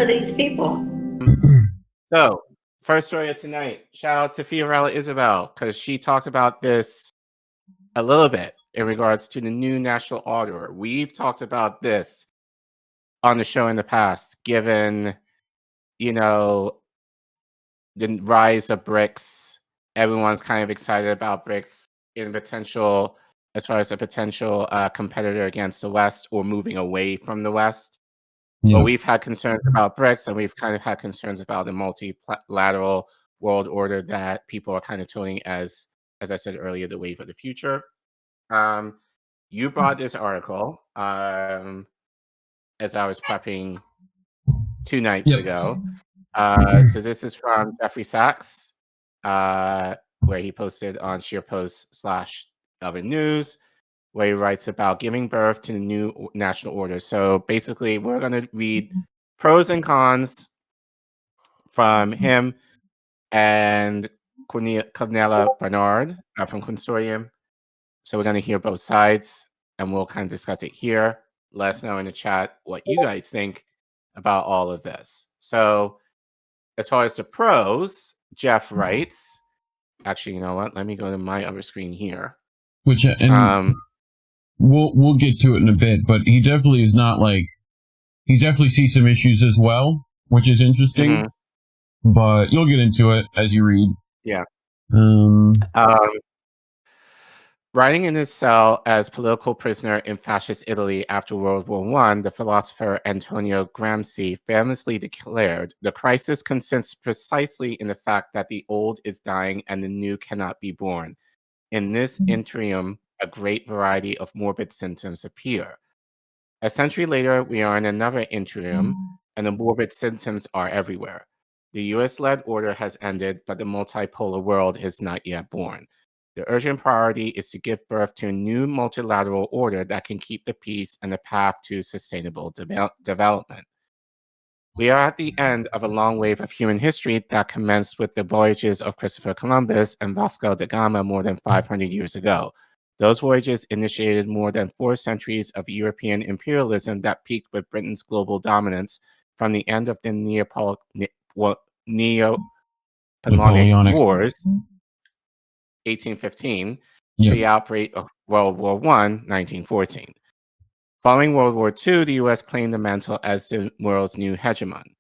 are these people? So, first story of tonight. Shout out to Fiorella Isabel, because she talked about this a little bit in regards to the new national order. We've talked about this on the show in the past, given, you know, the rise of BRICS. Everyone's kind of excited about BRICS in potential, as far as a potential competitor against the West or moving away from the West. Yeah. But we've had concerns about BRICS, and we've kind of had concerns about the multilateral world order that people are kind of toning as I said earlier, the wave of the future. You brought this article as I was prepping 2 nights ago. So this is from Jeffrey Sachs, where he posted on ScheerPost/Urban News, where he writes about giving birth to the new national order. So basically, we're going to read pros and cons from him and Cornelia Bernard from Consortium. So we're going to hear both sides, and we'll kind of discuss it here. Let us know in the chat what you guys think about all of this. So as far as the pros, Jeff writes, actually, you know what? Let me go to my other screen here. Which, and we'll get to it in a bit, but he definitely is not like, he definitely sees some issues as well, which is interesting, but you'll get into it as you read. Yeah. Writing in his cell as political prisoner in fascist Italy after World War I, the philosopher Antonio Gramsci famously declared, "The crisis consists precisely in the fact that the old is dying and the new cannot be born. In this interim, a great variety of morbid symptoms appear. A century later, we are in another interim, and the morbid symptoms are everywhere. The US-led order has ended, but the multipolar world is not yet born. The urgent priority is to give birth to a new multilateral order that can keep the peace and the path to sustainable development. We are at the end of a long wave of human history that commenced with the voyages of Christopher Columbus and Vasco da Gama more than 500 years ago. Those voyages initiated more than 4 centuries of European imperialism that peaked with Britain's global dominance from the end of the Napoleonic Wars, 1815, to the outbreak of World War I, 1914. Following World War II, the US claimed the mantle as the world's new hegemon.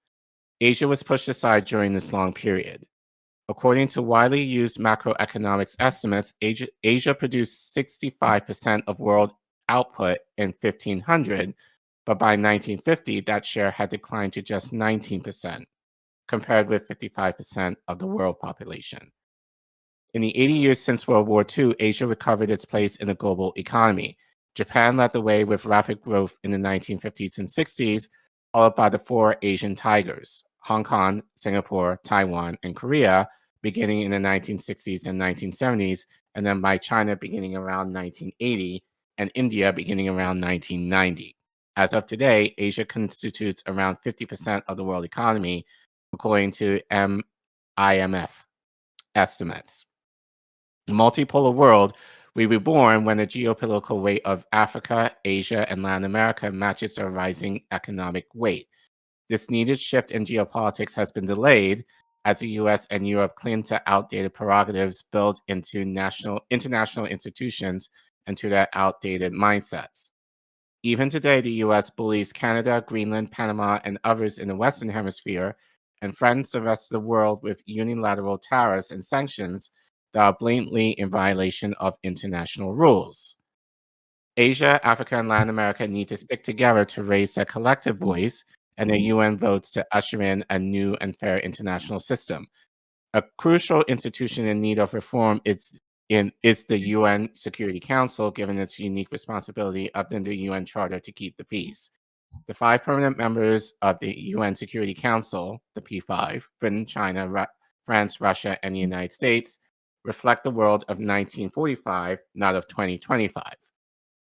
Asia was pushed aside during this long period. According to widely used macroeconomics estimates, Asia produced 65% of world output in 1500, but by 1950, that share had declined to just 19%, compared with 55% of the world population. In the 80 years since World War II, Asia recovered its place in the global economy. Japan led the way with rapid growth in the 1950s and 60s, followed by the 4 Asian tigers, Hong Kong, Singapore, Taiwan, and Korea, beginning in the 1960s and 1970s, and then by China beginning around 1980, and India beginning around 1990. As of today, Asia constitutes around 50% of the world economy, according to IMF estimates. The multipolar world will be born when the geopolitical weight of Africa, Asia, and Latin America matches their rising economic weight. This needed shift in geopolitics has been delayed as the US and Europe cling to outdated prerogatives built into international institutions and to their outdated mindsets. Even today, the US bullies Canada, Greenland, Panama, and others in the Western Hemisphere and threatens the rest of the world with unilateral tariffs and sanctions that are blatantly in violation of international rules. Asia, Africa, and Latin America need to stick together to raise their collective voice and the UN votes to usher in a new and fair international system. A crucial institution in need of reform is the UN Security Council, given its unique responsibility under the UN Charter to keep the peace. The 5 permanent members of the UN Security Council, the P5, Britain, China, France, Russia, and the United States, reflect the world of 1945, not of 2025.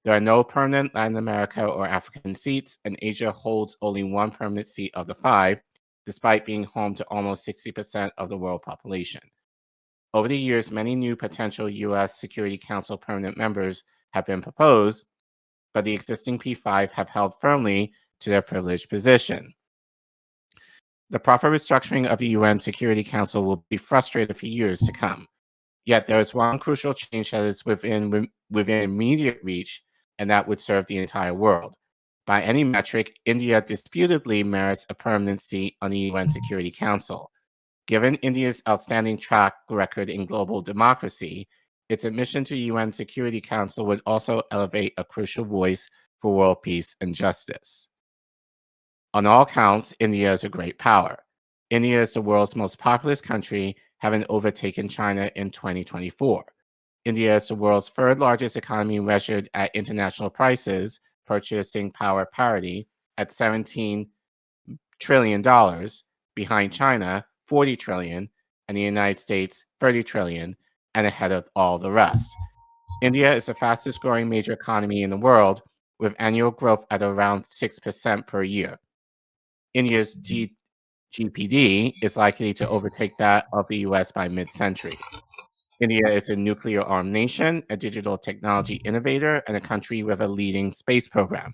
There are no permanent Latin America or African seats, and Asia holds only 1 permanent seat of the 5, despite being home to almost 60% of the world population. Over the years, many new potential U.S. Security Council permanent members have been proposed, but the existing P5 have held firmly to their privileged position. The proper restructuring of the UN Security Council will be frustrated for years to come. Yet there is one crucial change that is within immediate reach, and that would serve the entire world. By any metric, India disputedly merits a permanent seat on the UN Security Council. Given India's outstanding track record in global democracy, its admission to the UN Security Council would also elevate a crucial voice for world peace and justice. On all counts, India is a great power. India is the world's most populous country, having overtaken China in 2024. India is the world's third largest economy measured at international prices, purchasing power parity at $17 trillion, behind China, $40 trillion, and the United States, $30 trillion, and ahead of all the rest. India is the fastest growing major economy in the world, with annual growth at around 6% per year. India's GPD is likely to overtake that of the US by mid-century. India is a nuclear-armed nation, a digital technology innovator, and a country with a leading space program.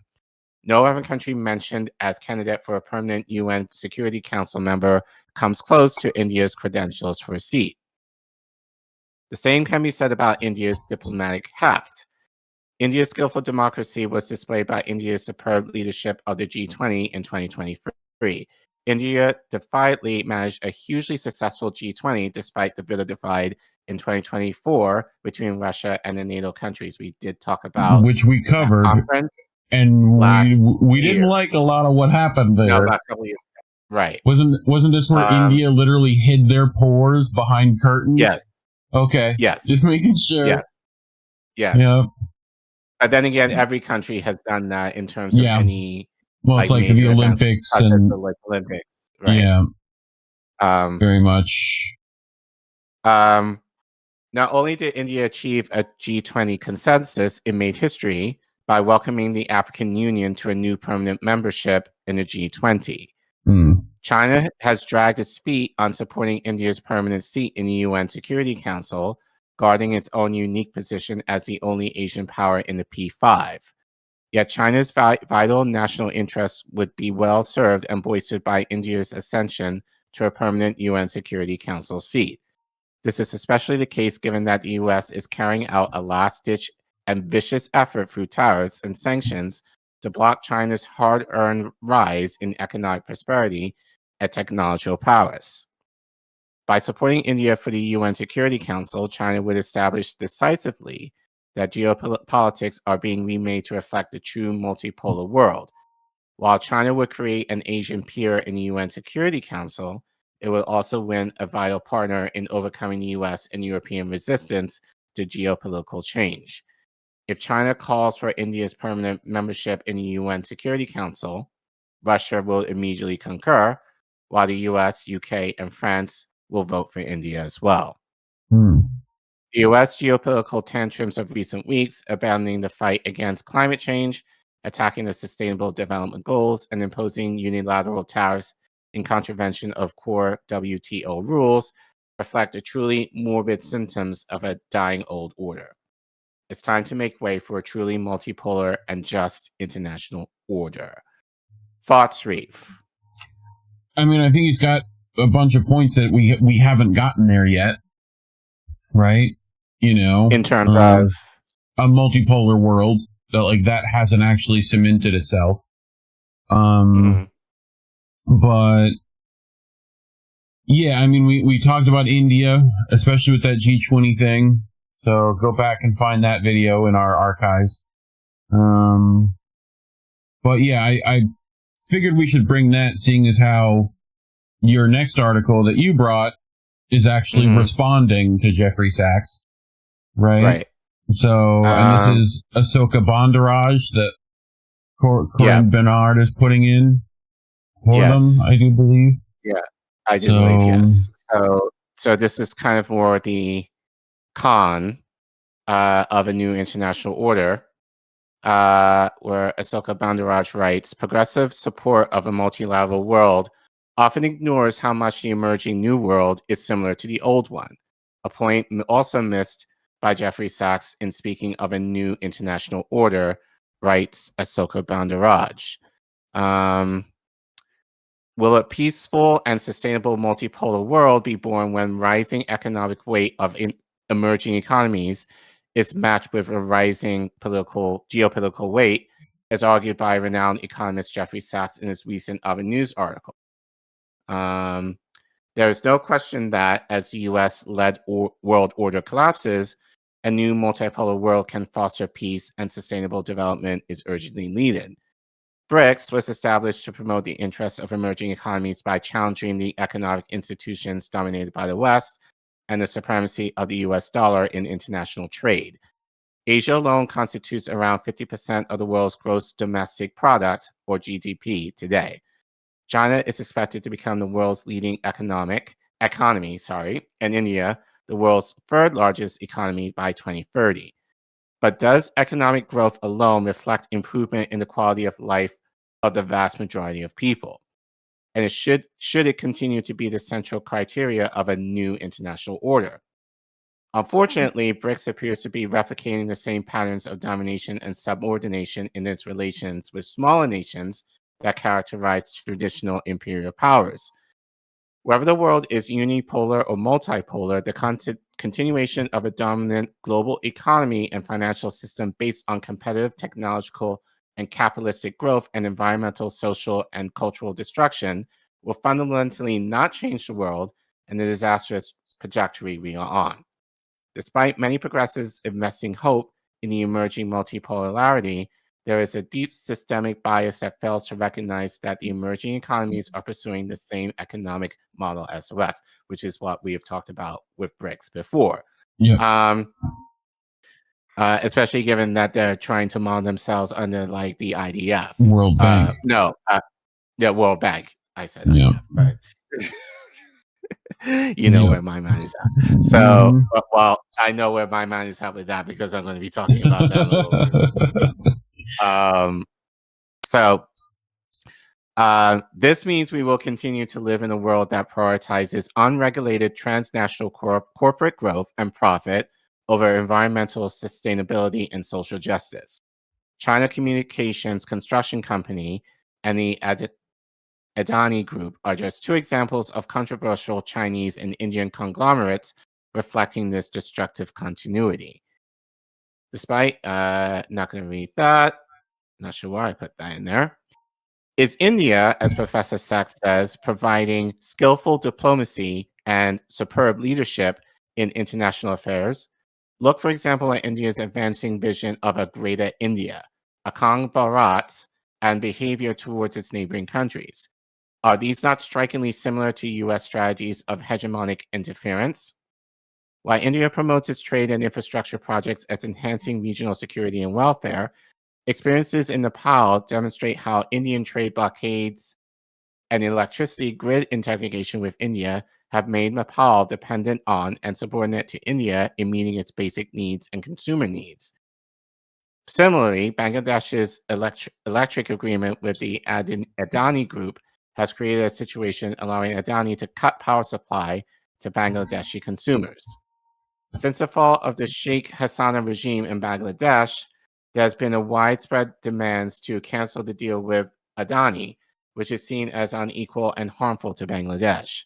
No other country mentioned as candidate for a permanent UN Security Council member comes close to India's credentials for a seat. The same can be said about India's diplomatic heft. India's skillful democracy was displayed by India's superb leadership of the G20 in 2023. India defiantly managed a hugely successful G20 despite the bitter divide in 2024 between Russia and the NATO countries. We did talk about which we covered, and we didn't like a lot of what happened there. No, about a couple years ago. Right. Wasn't this where India literally hid their pores behind curtains? Yes. Okay. Yes. Just making sure. Yes. Yes. Yep. But then again, every country has done that in terms of any it's like the Olympics and the Olympics, right? Yeah. Very much. Not only did India achieve a G20 consensus, it made history by welcoming the African Union to a new permanent membership in the G20. China has dragged its feet on supporting India's permanent seat in the UN Security Council, guarding its own unique position as the only Asian power in the P5. Yet China's vital national interests would be well served and bolstered by India's ascension to a permanent UN Security Council seat. This is especially the case given that the US is carrying out a last-ditch and vicious effort through tariffs and sanctions to block China's hard-earned rise in economic prosperity and technological prowess. By supporting India for the UN Security Council, China would establish decisively that geopolitics are being remade to reflect the true multipolar world. While China would create an Asian peer in the UN Security Council, it would also win a vital partner in overcoming the US and European resistance to geopolitical change. If China calls for India's permanent membership in the UN Security Council, Russia will immediately concur, while the US, UK, and France will vote for India as well. The US geopolitical tantrums of recent weeks, abandoning the fight against climate change, attacking the Sustainable Development Goals, and imposing unilateral tariffs in contravention of core WTO rules, reflect the truly morbid symptoms of a dying old order. It's time to make way for a truly multipolar and just international order. Thoughts, Reef? I mean, I think he's got a bunch of points that we haven't gotten there yet, right? You know, in terms of a multipolar world that hasn't actually cemented itself. But yeah, I mean, we talked about India, especially with that G20 thing. So go back and find that video in our archives. But yeah, I figured we should bring that, seeing as how your next article that you brought is actually responding to Jeffrey Sachs, right? So, and this is Asoka Bandarage that Corinne Bernard is putting in for them, I do believe. Yeah, I do believe, yes. So this is kind of more the con of a new international order, where Asoka Bandarage writes, progressive support of a multilateral world often ignores how much the emerging new world is similar to the old one, a point also missed by Jeffrey Sachs in speaking of a new international order, writes Asoka Bandarage. Will a peaceful and sustainable multipolar world be born when rising economic weight of emerging economies is matched with a rising geopolitical weight, as argued by renowned economist Jeffrey Sachs in his recent Other News article? There is no question that as the US-led world order collapses, a new multipolar world can foster peace and sustainable development is urgently needed. BRICS was established to promote the interests of emerging economies by challenging the economic institutions dominated by the West and the supremacy of the US dollar in international trade. Asia alone constitutes around 50% of the world's gross domestic product, or GDP, today. China is expected to become the world's leading economy, and India, the world's third largest economy by 2030. But does economic growth alone reflect improvement in the quality of life of the vast majority of people? And should it continue to be the central criteria of a new international order? Unfortunately, BRICS appears to be replicating the same patterns of domination and subordination in its relations with smaller nations that characterize traditional imperial powers. Whether the world is unipolar or multipolar, the continuation of a dominant global economy and financial system based on competitive technological and capitalistic growth and environmental, social, and cultural destruction will fundamentally not change the world and the disastrous trajectory we are on. Despite many progressives investing hope in the emerging multipolarity, there is a deep systemic bias that fails to recognize that the emerging economies are pursuing the same economic model as the West, which is what we have talked about with BRICS before. Yeah. Especially given that they're trying to model themselves under like the IDF. World Bank. World Bank. I said Yeah. IDF, but you know where my mind is at. So, well, I know where my mind is at with that because I'm going to be talking about that in a little bit. This means we will continue to live in a world that prioritizes unregulated transnational corporate growth and profit over environmental sustainability and social justice. China Communications Construction Company and the Adani Group are just two examples of controversial Chinese and Indian conglomerates reflecting this destructive continuity. Despite, not going to read that, not sure why I put that in there. Is India, as Professor Sachs says, providing skillful diplomacy and superb leadership in international affairs? Look, for example, at India's advancing vision of a greater India, Akang Bharat, and behavior towards its neighboring countries. Are these not strikingly similar to U.S. strategies of hegemonic interference? While India promotes its trade and infrastructure projects as enhancing regional security and welfare, experiences in Nepal demonstrate how Indian trade blockades and electricity grid integration with India have made Nepal dependent on and subordinate to India in meeting its basic needs and consumer needs. Similarly, Bangladesh's electric agreement with the Adani Group has created a situation allowing Adani to cut power supply to Bangladeshi consumers. Since the fall of the Sheikh Hasina regime in Bangladesh, there has been a widespread demands to cancel the deal with Adani, which is seen as unequal and harmful to Bangladesh.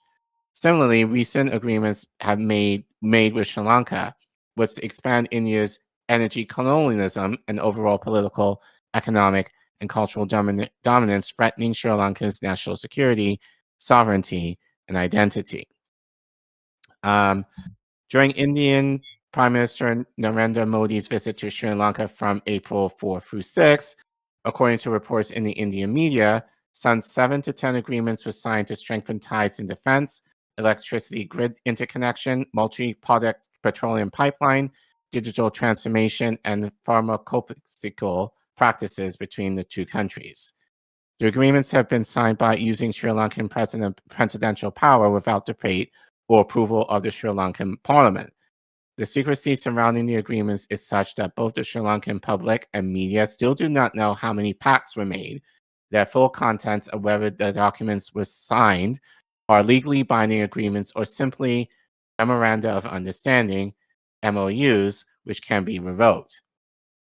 Similarly, recent agreements have made with Sri Lanka, which expand India's energy colonialism and overall political, economic, and cultural dominance, threatening Sri Lanka's national security, sovereignty, and identity. During Indian Prime Minister Narendra Modi's visit to Sri Lanka from April 4 through 6, according to reports in the Indian media, some 7 to 10 agreements were signed to strengthen ties in defense, electricity grid interconnection, multi-product petroleum pipeline, digital transformation, and pharmaceutical practices between the two countries. The agreements have been signed by using Sri Lankan presidential power without debate or approval of the Sri Lankan parliament. The secrecy surrounding the agreements is such that both the Sri Lankan public and media still do not know how many pacts were made, their full contents, of whether the documents were signed, are legally binding agreements, or simply memoranda of understanding, MOUs, which can be revoked.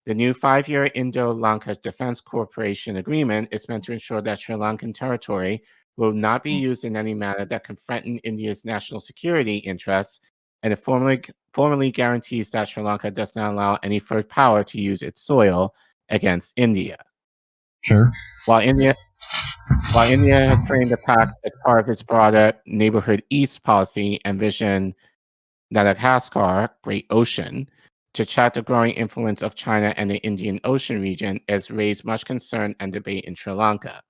The new 5-year Indo-Lanka Defense Cooperation Agreement is meant to ensure that Sri Lankan territory will not be used in any manner that can threaten India's national security interests, and it formally guarantees that Sri Lanka does not allow any third power to use its soil against India. Sure. While India has framed the pact as part of its broader Neighborhood East policy and vision Madagascar, Great Ocean, to chat the growing influence of China and the Indian Ocean region has raised much concern and debate in Sri Lanka.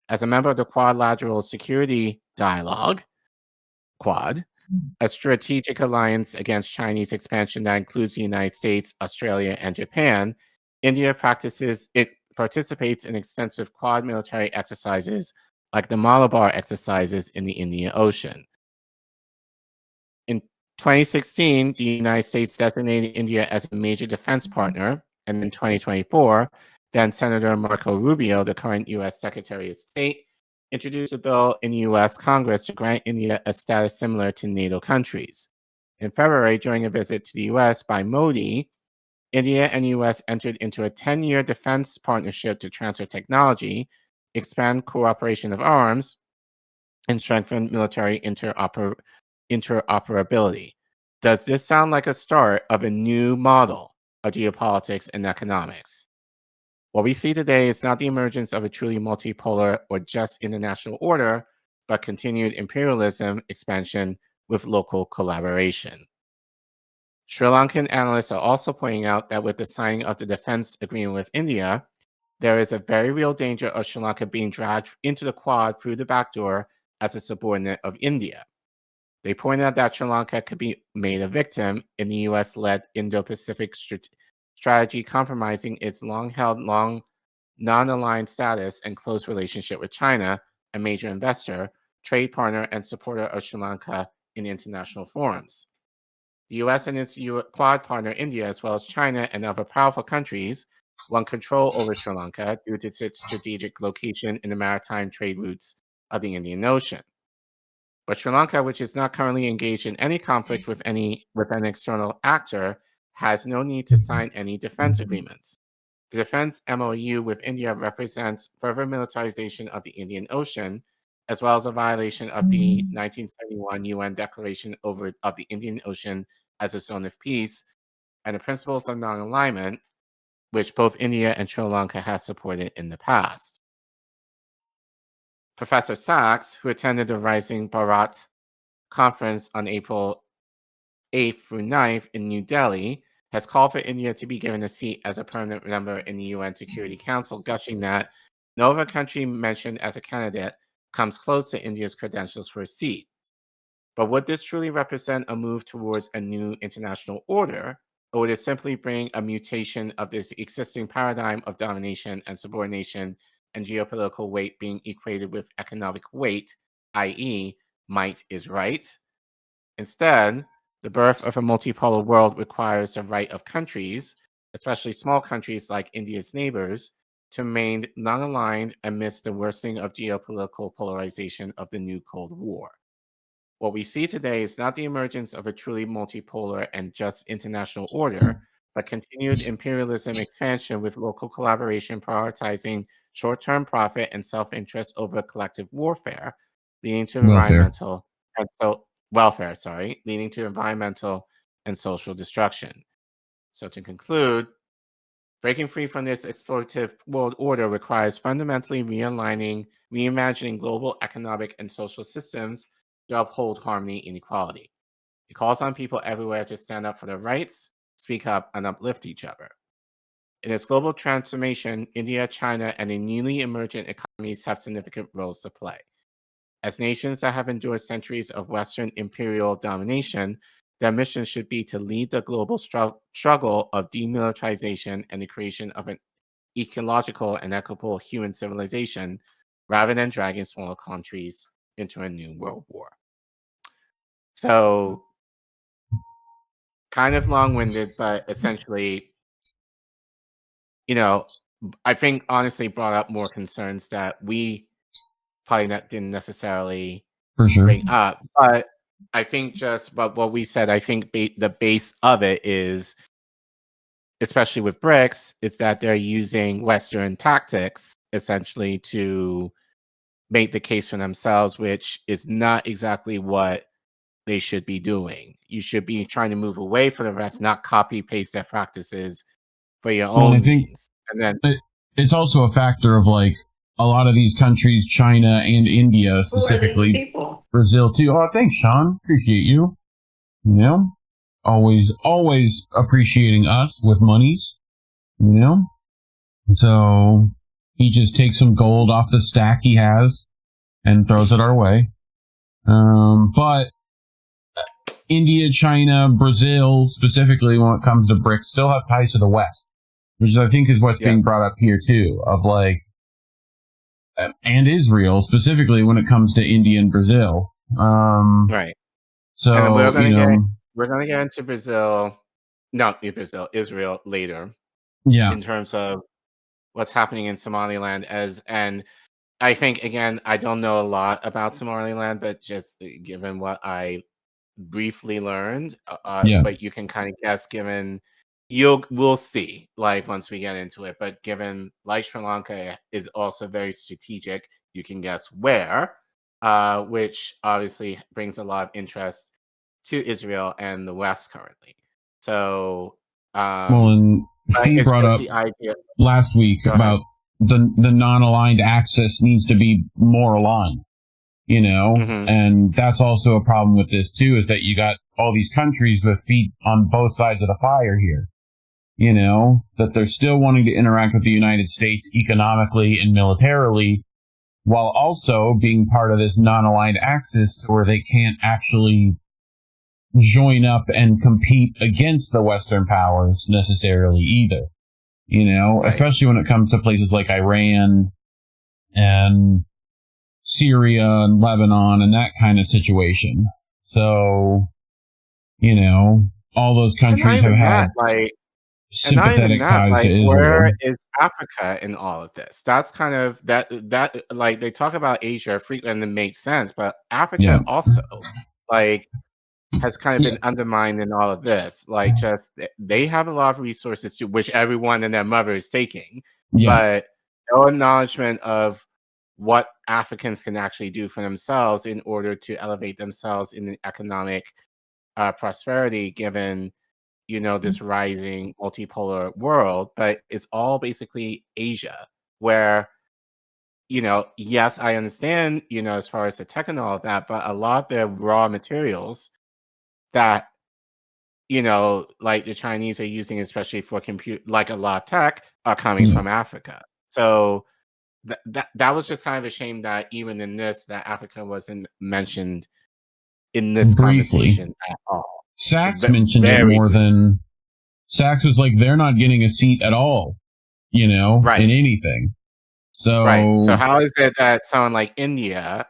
As a member of the Quadrilateral Security Dialogue, Quad, a strategic alliance against Chinese expansion that includes the United States, Australia, and Japan, India participates in extensive Quad military exercises like the Malabar exercises in the Indian Ocean. In 2016, the United States designated India as a major defense partner, and in 2024, then Senator Marco Rubio, the current U.S. Secretary of State, introduced a bill in U.S. Congress to grant India a status similar to NATO countries. In February, during a visit to the U.S. by Modi, India and U.S. entered into a 10-year defense partnership to transfer technology, expand cooperation of arms, and strengthen military interoperability. Does this sound like a start of a new model of geopolitics and economics? What we see today is not the emergence of a truly multipolar or just international order, but continued imperialism expansion with local collaboration. Sri Lankan analysts are also pointing out that with the signing of the defense agreement with India, there is a very real danger of Sri Lanka being dragged into the Quad through the back door as a subordinate of India. They pointed out that Sri Lanka could be made a victim in the US-led Indo-Pacific strategy, compromising its long-held, non-aligned status and close relationship with China, a major investor, trade partner, and supporter of Sri Lanka in international forums. The US and its Quad partner India, as well as China and other powerful countries, want control over Sri Lanka due to its strategic location in the maritime trade routes of the Indian Ocean. But Sri Lanka, which is not currently engaged in any conflict with an external actor, has no need to sign any defense agreements. The defense MOU with India represents further militarization of the Indian Ocean, as well as a violation of the 1971 UN Declaration of the Indian Ocean as a zone of peace and the principles of non-alignment, which both India and Sri Lanka have supported in the past. Professor Sachs, who attended the Rising Bharat conference on April 8th through 9th in New Delhi, has called for India to be given a seat as a permanent member in the UN Security Council, gushing that no other country mentioned as a candidate comes close to India's credentials for a seat. But would this truly represent a move towards a new international order, or would it simply bring a mutation of this existing paradigm of domination and subordination and geopolitical weight being equated with economic weight, i.e., might is right? Instead, the birth of a multipolar world requires the right of countries, especially small countries like India's neighbors, to remain non-aligned amidst the worsening of geopolitical polarization of the new Cold War. What we see today is not the emergence of a truly multipolar and just international order, but continued imperialism expansion with local collaboration prioritizing short-term profit and self-interest over collective warfare, leading to environmental and social destruction. So to conclude, breaking free from this exploitative world order requires fundamentally reimagining global economic and social systems to uphold harmony and equality. It calls on people everywhere to stand up for their rights, speak up, and uplift each other. In its global transformation, India, China, and the newly emergent economies have significant roles to play. As nations that have endured centuries of Western imperial domination, their mission should be to lead the global struggle of demilitarization and the creation of an ecological and equitable human civilization, rather than dragging smaller countries into a new world war. So, kind of long-winded, but essentially, I think honestly brought up more concerns that we probably didn't necessarily bring up. But I think what we said, I think the base of it is, especially with BRICS, is that they're using Western tactics essentially to make the case for themselves, which is not exactly what they should be doing. You should be trying to move away from the rest, not copy paste their practices for your Well, own I think means. And then it's also a factor of like a lot of these countries, China and India specifically, Brazil too. Oh, thanks, Sean. Appreciate you. You know, always appreciating us with monies. You know, so he just takes some gold off the stack he has and throws it our way. But India, China, Brazil, specifically when it comes to BRICS, still have ties to the West, which I think is what's being brought up here too, of like, and Israel, specifically when it comes to India and Brazil. right. So, and we're gonna get into Israel later. Yeah. In terms of what's happening in Somaliland and I think, again, I don't know a lot about Somaliland, but just given what I briefly learned, but you can kind of guess given we'll see like once we get into it, but given like Sri Lanka is also very strategic, you can guess where, which obviously brings a lot of interest to Israel and the West currently. So and C it's brought just up the idea last week about the non-aligned axis needs to be more aligned, you know, and that's also a problem with this too, is that you got all these countries with feet on both sides of the fire here, you know, that they're still wanting to interact with the United States economically and militarily, while also being part of this non-aligned axis where they can't actually join up and compete against the Western powers necessarily either. You know, especially when it comes to places like Iran and Syria and Lebanon and that kind of situation. So, you know, all those countries have had sympathetic ties to Israel. Where is Africa in all of this? That's kind of that like they talk about Asia frequently and it makes sense, but Africa also like has kind of been undermined in all of this. Like, just they have a lot of resources too, which everyone and their mother is taking, but no acknowledgement of what Africans can actually do for themselves in order to elevate themselves in the economic prosperity, given this rising multipolar world. But it's all basically Asia, where yes, I understand as far as the tech and all of that, but a lot of the raw materials that like the Chinese are using, especially for compute, like a lot of tech, are coming from Africa. So that was just kind of a shame that even in this, that Africa wasn't mentioned in this conversation at all. Sachs mentioned it more than Sachs was like, they're not getting a seat at all, in anything. So how is it that someone like India,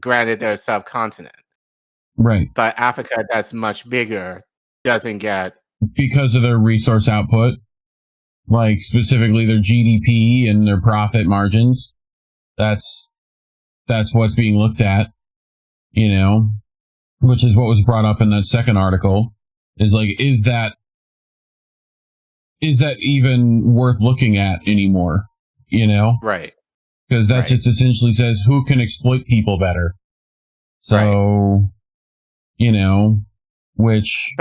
granted they're a subcontinent, but Africa that's much bigger doesn't get, because of their resource output, like specifically their GDP and their profit margins. That's what's being looked at, which is what was brought up in that second article, is like, is that even worth looking at anymore? Because that just essentially says who can exploit people better. So, which.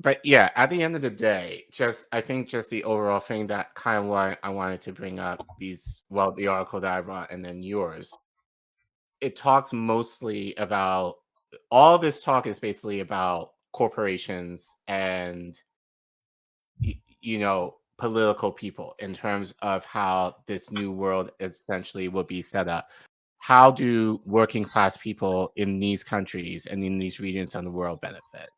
But yeah, at the end of the day, I think the overall thing that kind of why I wanted to bring up the article that I brought and then yours, it talks mostly about, all this talk is basically about corporations and political people in terms of how this new world essentially will be set up. How do working class people in these countries and in these regions of the world benefit?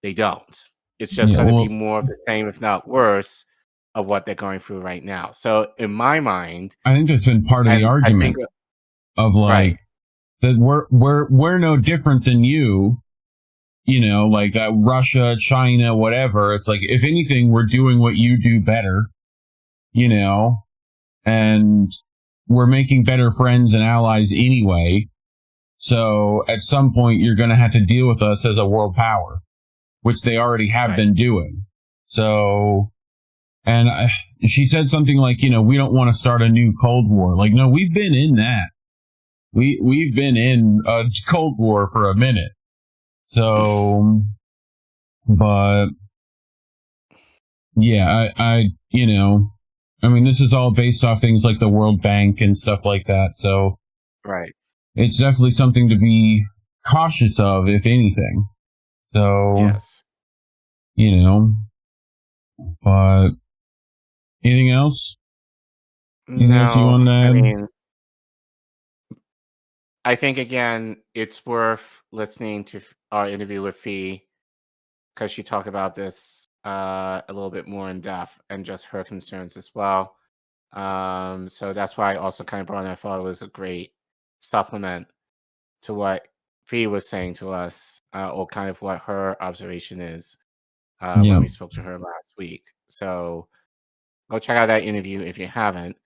They don't. It's just going to be more of the same, if not worse, of what they're going through right now. So in my mind, I think that's been part of the argument of like that we're no different than you, like Russia, China, whatever. It's like, if anything, we're doing what you do better, and we're making better friends and allies anyway. So at some point, you're going to have to deal with us as a world power, which they already have been doing. So, And she said something like, we don't want to start a new Cold War. Like, no, we've been in that. We've been in a Cold War for a minute. So, but yeah, I this is all based off things like the World Bank and stuff like that. So, right, it's definitely something to be cautious of, if anything. So, yes, but anything else? Anything else you want to add? I mean, I think again, it's worth listening to our interview with Fee because she talked about this a little bit more in depth and just her concerns as well. So that's why I also kind of brought it. I thought it was a great supplement to what Fee was saying to us, or kind of what her observation is when we spoke to her last week. So go check out that interview if you haven't.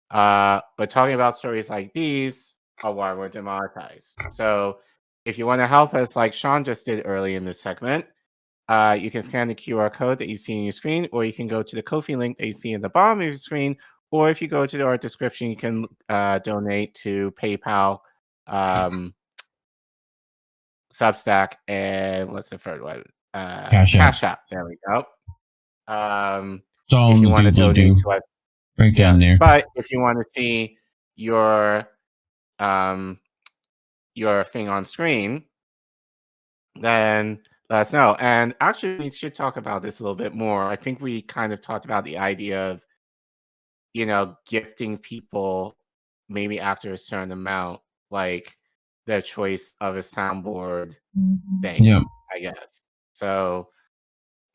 But talking about stories like these are why we're demonetized. So if you want to help us, like Sean just did early in this segment, you can scan the QR code that you see on your screen, or you can go to the Ko-fi link that you see in the bottom of your screen, or if you go to our description, you can donate to PayPal, Substack, and what's the third one? CashApp. There we go. If you want to donate to us, right down there. But if you want to see your thing on screen, then let us know. And actually, we should talk about this a little bit more. I think we kind of talked about the idea of, gifting people maybe after a certain amount, like their choice of a soundboard thing, I guess. So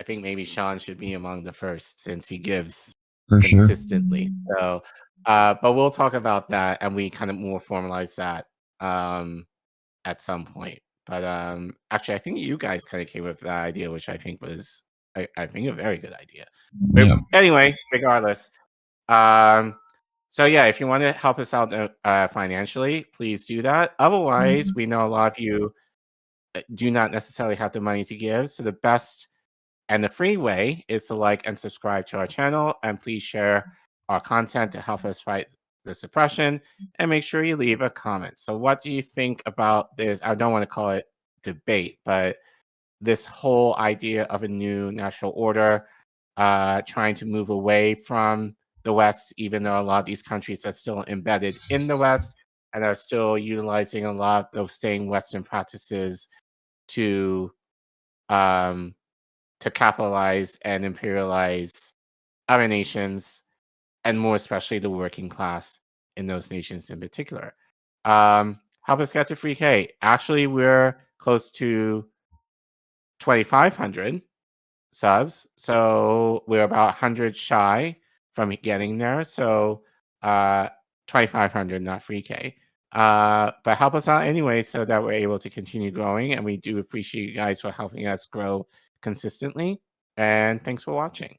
I think maybe Sean should be among the first since he gives consistently. So, but we'll talk about that and we kind of more formalize that at some point. But actually, I think you guys kind of came up with that idea, which I think was, I think, a very good idea. But anyway, regardless. So yeah, if you want to help us out financially, please do that. Otherwise, we know a lot of you do not necessarily have the money to give. So the best and the free way is to like and subscribe to our channel, and please share our content to help us fight the suppression, and make sure you leave a comment. So what do you think about this? I don't want to call it debate, but this whole idea of a new national order, trying to move away from the West, even though a lot of these countries are still embedded in the West and are still utilizing a lot of those same Western practices to capitalize and imperialize other nations, and more especially the working class in those nations in particular. Help us get to free K. Actually, we're close to 2,500 subs, so we're about 100 shy from getting there. So 2,500, not free K. But help us out anyway so that we're able to continue growing, and we do appreciate you guys for helping us grow consistently. And thanks for watching.